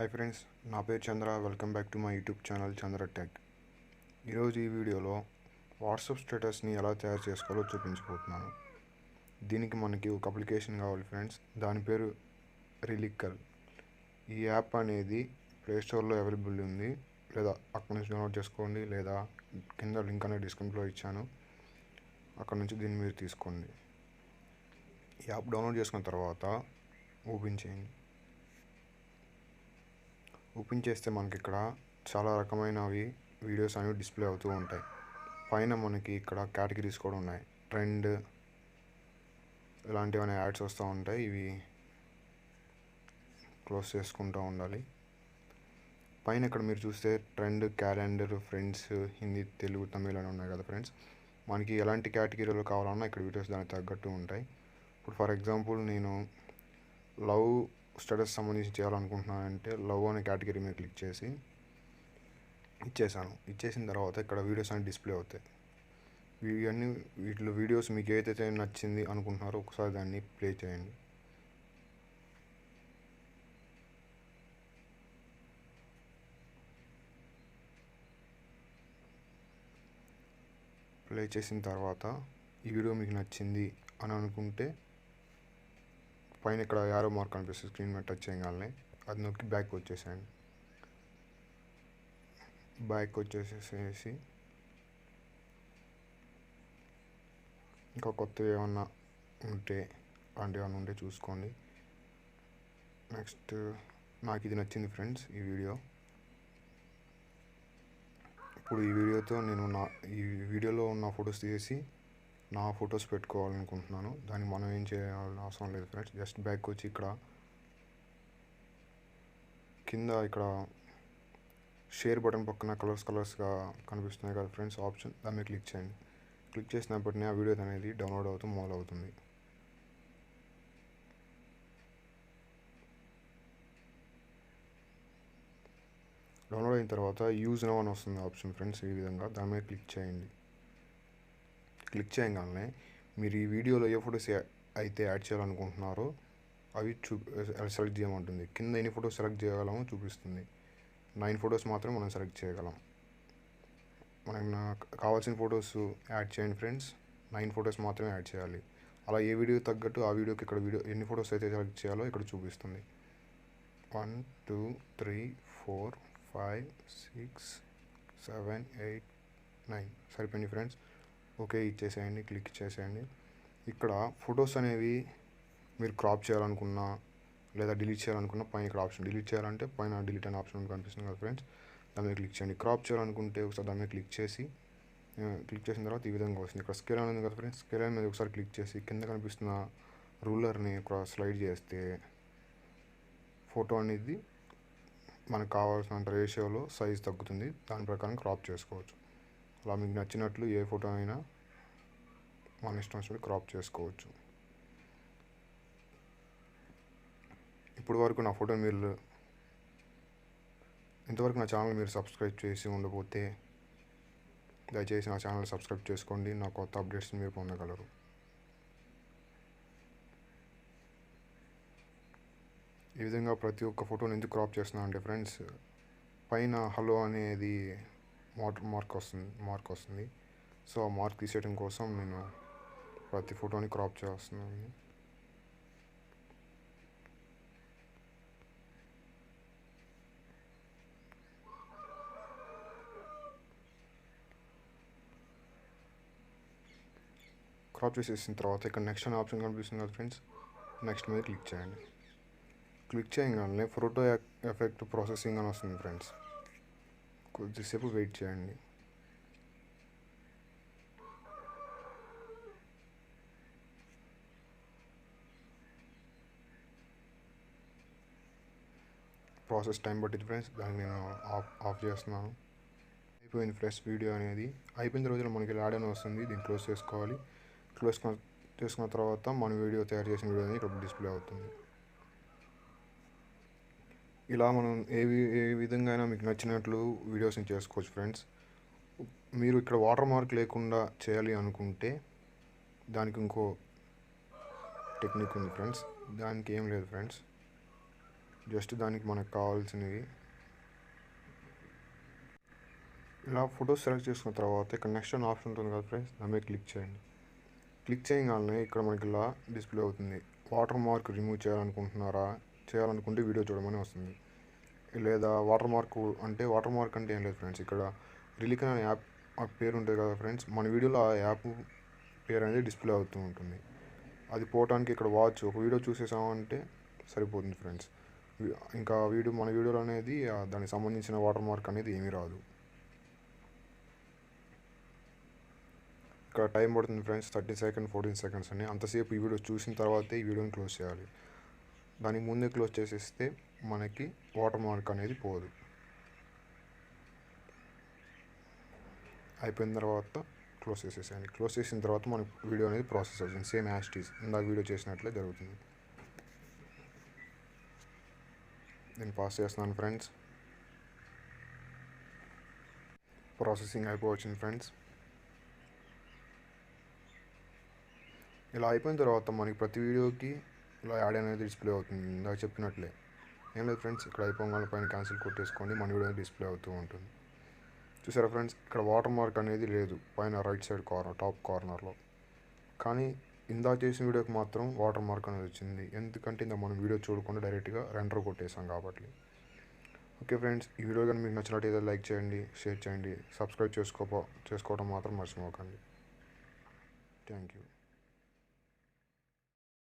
Hi friends, నా పేరు Chandra. Welcome back to my YouTube channel Chandra tech. ఈరోజు ఈ వీడియోలో వాట్సాప్ స్టేటస్ని ఎలా తయారు చేసుకోవాలో చూపించబోతున్నాను. దీనికి మనకి ఒక అప్లికేషన్ కావాలి ఫ్రెండ్స్. దాని పేరు రిలికల్. ఈ యాప్ అనేది ప్లేస్టోర్లో అవైలబుల్ ఉంది, లేదా అక్కడ నుంచి డౌన్లోడ్ చేసుకోండి, లేదా కింద లింక్ అనేది డిస్క్రిప్షన్లో ఇచ్చాను, అక్కడ నుంచి దీన్ని మీరు తీసుకోండి. ఈ యాప్ డౌన్లోడ్ చేసుకున్న తర్వాత ఓపెన్ చేయండి. ఓపెన్ చేస్తే మనకి ఇక్కడ చాలా రకమైనవి వీడియోస్ అనేవి డిస్ప్లే అవుతూ ఉంటాయి. పైన మనకి ఇక్కడ కేటగిరీస్ కూడా ఉన్నాయి. ట్రెండ్ ఇలాంటివన్నీ యాడ్స్ వస్తూ ఉంటాయి. ఇవి క్లోజ్ చేసుకుంటూ ఉండాలి. పైన ఇక్కడ మీరు చూస్తే trend, calendar, friends, Hindi, Telugu, Tamil అని ఉన్నాయి కదా ఫ్రెండ్స్. మనకి ఎలాంటి కేటగిరీలో కావాలన్నా ఇక్కడ వీడియోస్ దానికి తగ్గట్టు ఉంటాయి. ఇప్పుడు ఫర్ ఎగ్జాంపుల్ నేను లవ్ స్టేటస్ సంబంధించి చేయాలనుకుంటున్నానంటే లవ్ అనే కేటగిరీ మీద క్లిక్ చేసి ఇచ్చేసిన తర్వాత ఇక్కడ వీడియోస్ అనేవి డిస్ప్లే అవుతాయి. వీటిలో వీడియోస్ మీకు ఏదైతే నచ్చింది అనుకుంటున్నారో ఒకసారి దాన్ని ప్లే చేయండి. ప్లే చేసిన తర్వాత ఈ వీడియో మీకు నచ్చింది అని అనుకుంటే పైన ఇక్కడ యారో మార్క్ కనిపిస్తుంది, స్క్రీన్ మీద టచ్ చేయగానే అది నొక్కి బ్యాక్ వచ్చేసేయండి. బ్యాక్ వచ్చేసేసి ఇంకా కొత్తవి ఏమన్నా ఉంటే అలాంటివి ఏమన్నా ఉంటే చూసుకోండి. నెక్స్ట్ నాకు ఇది నచ్చింది ఫ్రెండ్స్ ఈ వీడియో. ఇప్పుడు ఈ వీడియోలో ఉన్న ఫొటోస్ తీసి నా ఫొటోస్ పెట్టుకోవాలనుకుంటున్నాను. దానికి మనం ఏం చేయాల్సిన అవసరం లేదు ఫ్రెండ్స్. జస్ట్ బ్యాక్ వచ్చి ఇక్కడ కింద ఇక్కడ షేర్ బటన్ పక్కన కలర్స్గా కనిపిస్తున్నాయి కదా ఫ్రెండ్స్ ఆప్షన్, దాని మీద క్లిక్ చేయండి. క్లిక్ చేసినప్పటినీ ఆ వీడియో అనేది డౌన్లోడ్ అవుతూ మొదలవుతుంది. డౌన్లోడ్ అయిన తర్వాత యూజ్ నౌ అని వస్తుంది ఆప్షన్ ఫ్రెండ్స్. ఈ విధంగా దాని మీద క్లిక్ చేయండి. క్లిక్ చేయగానే మీరు ఈ వీడియోలో ఏ ఫొటోస్ అయితే యాడ్ చేయాలనుకుంటున్నారో అవి సెలెక్ట్ చేయమంటుంది. కింద ఎన్ని ఫొటోస్ సెలెక్ట్ చేయగలమో చూపిస్తుంది. 9 ఫొటోస్ మాత్రమే మనం సెలెక్ట్ చేయగలం. మనకు కావాల్సిన ఫొటోస్ యాడ్ చేయండి ఫ్రెండ్స్. 9 ఫొటోస్ మాత్రమే యాడ్ చేయాలి. అలా ఏ వీడియో తగ్గట్టు ఆ వీడియోకి ఇక్కడ ఎన్ని ఫొటోస్ అయితే సెలెక్ట్ చేయాలో ఇక్కడ చూపిస్తుంది. 1 2 3 4 5 6 7 8 9 సరిపోయింది ఫ్రెండ్స్. ఓకే ఇచ్చేసేయండి, క్లిక్ చేసేయండి. ఇక్కడ ఫొటోస్ అనేవి మీరు క్రాప్ చేయాలనుకున్నా లేదా డిలీట్ చేయాలనుకున్నా పైన ఇక్కడ ఆప్షన్, డిలీట్ చేయాలంటే పైన డిలీట్ అనే ఆప్షన్ కనిపిస్తుంది కదా ఫ్రెండ్స్, దాని మీద క్లిక్ చేయండి. క్రాప్ చేయాలనుకుంటే ఒకసారి దాని మీద క్లిక్ చేసిన తర్వాత ఈ విధంగా వస్తుంది. ఇక్కడ స్కేల్ అనేది కదా ఫ్రెండ్స్, స్కేల్ మీద ఒకసారి క్లిక్ చేసి కింద కనిపిస్తున్న రూలర్ని ఒక స్లైడ్ చేస్తే ఫోటో అనేది మనకు కావాల్సినంత రేషియోలో సైజ్ తగ్గుతుంది. దాని ప్రకారం క్రాప్ చేసుకోవచ్చు. అలా మీకు నచ్చినట్లు ఏ ఫోటో అయినా మన ఇష్టం వచ్చినట్టు క్రాప్ చేసుకోవచ్చు. ఇప్పుడు వరకు నా ఫోటో ఇంతవరకు నా ఛానల్ మీరు సబ్స్క్రైబ్ చేసి ఉండకపోతే దయచేసి నా ఛానల్ సబ్స్క్రైబ్ చేసుకోండి. నా కొత్త అప్డేట్స్ మీరు పొందగలరు. ఈ విధంగా ప్రతి ఒక్క ఫోటోని ఎందుకు క్రాప్ చేస్తున్నాను అంటే ఫ్రెండ్స్, పైన హలో అనేది మార్క్ వస్తుంది. సో ఆ మార్క్ తీసేయడం కోసం నేను ప్రతి ఫోటోని క్రాప్ చేస్తున్నాను. క్రాప్ చేసేసిన తర్వాత ఇక్కడ నెక్స్ట్ అనే ఆప్షన్ కనిపిస్తుంది కదా ఫ్రెండ్స్, నెక్స్ట్ మీద క్లిక్ చేయండి. క్లిక్ చేయగానే ఫోటో ఎఫెక్ట్ ప్రాసెసింగ్ అని వస్తుంది ఫ్రెండ్స్. కొద్దిసేపు వెయిట్ చేయండి. ప్రాసెస్ టైం పట్టింది ఫ్రెండ్స్, దాన్ని నేను ఆఫ్ చేస్తున్నాను. అయిపోయింది ఫ్రెండ్స్. వీడియో అనేది అయిపోయిన తర్వాత మనకి యాడ్ అని వస్తుంది. దీన్ని క్లోజ్ చేసుకోవాలి. క్లోజ్ చేసుకున్న తర్వాత మన వీడియో తయారు చేసిన వీడియో అనేది ఇక్కడ డిస్ప్లే అవుతుంది. ఇలా మనం ఏ విధంగా అయినా మీకు నచ్చినట్లు వీడియోస్ని చేసుకోవచ్చు ఫ్రెండ్స్. మీరు ఇక్కడ వాటర్ మార్క్ లేకుండా చేయాలి అనుకుంటే దానికి ఇంకో టెక్నిక్ ఉంది ఫ్రెండ్స్. దానికి ఏం లేదు ఫ్రెండ్స్, జస్ట్ దానికి మనకు కావాల్సినవి ఇలా ఫొటోస్ సెలెక్ట్ చేసుకున్న తర్వాత ఇక్కడ నెక్స్ట్ అని ఆప్షన్ ఉంటుంది కదా ఫ్రెండ్స్, దాని మీద క్లిక్ చేయండి. క్లిక్ చేయగానే ఇక్కడ మనకి ఇలా డిస్ప్లే అవుతుంది. వాటర్ మార్క్ రిమూవ్ చేయాలనుకుంటే వీడియో చూడమని వస్తుంది. లేదా వాటర్ మార్క్ అంటే ఏం లేదు ఫ్రెండ్స్, ఇక్కడ రిలికన్ అనే యాప్ పేరు ఉంటుంది కదా ఫ్రెండ్స్, మన వీడియోలో ఆ యాప్ పేరు అనేది డిస్ప్లే అవుతూ ఉంటుంది. అది పోవటానికి ఇక్కడ ఒక వీడియో చూసేసామంటే సరిపోతుంది ఫ్రెండ్స్. ఇంకా మన వీడియోలో అనేది దానికి సంబంధించిన వాటర్ మార్క్ అనేది ఏమీ రాదు. ఇక్కడ టైం పడుతుంది ఫ్రెండ్స్, 30 సెకండ్స్ 14 సెకండ్స్ అని. అంతసేపు ఈ వీడియో చూసిన తర్వాతే ఈ వీడియోని క్లోజ్ చేయాలి. దానికి ముందే క్లోజ్ చేసేస్తే మనకి వాటర్ మార్క్ అనేది పోదు. అయిపోయిన తర్వాత క్లోజ్ చేసేసేయండి. క్లోజ్ చేసిన తర్వాత మనకి వీడియో అనేది ప్రాసెస్ అవుతుంది. సేమ్ యాజ్ ఇట్ ఈజ్ ఇందాక వీడియో చేసినట్లే జరుగుతుంది. నేను పాస్ చేస్తున్నాను ఫ్రెండ్స్. Processing అయిపోవచ్చింది friends. ఇలా అయిపోయిన తర్వాత మనకి ప్రతి వీడియోకి ఇలా యాడ్ అనేది డిస్ప్లే అవుతుంది. ఇందాక చెప్పినట్లే ఏం లేదు ఫ్రెండ్స్, ఇక్కడ అయిపోగానే పైన క్యాన్సిల్ కొట్టేసుకోండి, మన వీడియో అనేది డిస్ప్లే అవుతూ ఉంటుంది. చూసారా ఫ్రెండ్స్, ఇక్కడ వాటర్ మార్క్ అనేది లేదు పైన రైట్ సైడ్ టాప్ కార్నర్లో. కానీ ఇందాక చేసిన వీడియోకి మాత్రం వాటర్ మార్క్ అనేది వచ్చింది. ఎందుకంటే ఇందాక మనం వీడియో చూడకుండా డైరెక్ట్గా రెండర్ కొట్టేసాం కాబట్టి. ఓకే ఫ్రెండ్స్, ఈ వీడియో కానీ మీకు నచ్చినట్టయితే లైక్ చేయండి, షేర్ చేయండి, సబ్స్క్రైబ్ చేసుకోవడం మాత్రం మర్చిపోకండి. Thank you.